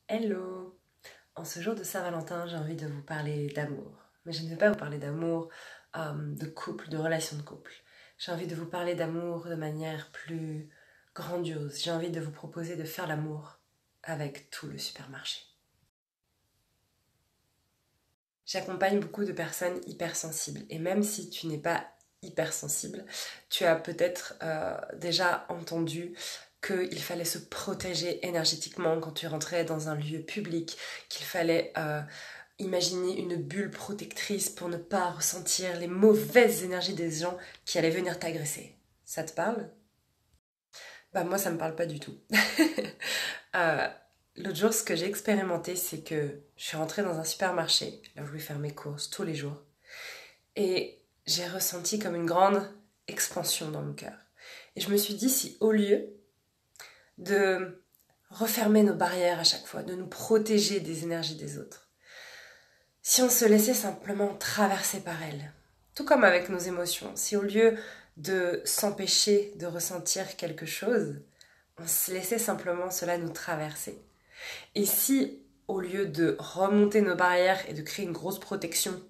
Hello! En ce jour de Saint-Valentin, j'ai envie de vous parler d'amour. Mais je ne vais pas vous parler d'amour, de couple, de relation de couple. J'ai envie de vous parler d'amour de manière plus grandiose. J'ai envie de vous proposer de faire l'amour avec tout le supermarché. J'accompagne beaucoup de personnes hypersensibles. Et même si tu n'es pas hypersensible, tu as peut-être déjà entendu qu'il fallait se protéger énergétiquement quand tu rentrais dans un lieu public, qu'il fallait imaginer une bulle protectrice pour ne pas ressentir les mauvaises énergies des gens qui allaient venir t'agresser. Ça te parle? Bah moi ça me parle pas du tout. Euh, L'autre jour, ce que j'ai expérimenté, c'est que je suis rentrée dans un supermarché, là où je vais faire mes courses tous les jours, et j'ai ressenti comme une grande expansion dans mon cœur. Et je me suis dit, si au lieu de refermer nos barrières à chaque fois, de nous protéger des énergies des autres, si on se laissait simplement traverser par elles, tout comme avec nos émotions, si au lieu de s'empêcher de ressentir quelque chose, on se laissait simplement cela nous traverser. Et si, au lieu de remonter nos barrières et de créer une grosse protection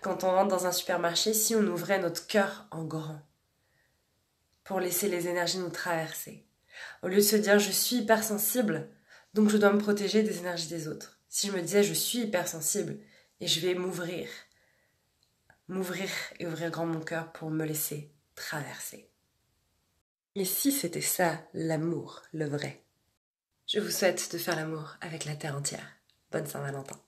quand on rentre dans un supermarché, si on ouvrait notre cœur en grand pour laisser les énergies nous traverser. Au lieu de se dire je suis hypersensible, donc je dois me protéger des énergies des autres. Si je me disais je suis hypersensible et je vais m'ouvrir et ouvrir grand mon cœur pour me laisser traverser. Et si c'était ça, l'amour, le vrai? Je vous souhaite de faire l'amour avec la terre entière. Bonne Saint-Valentin.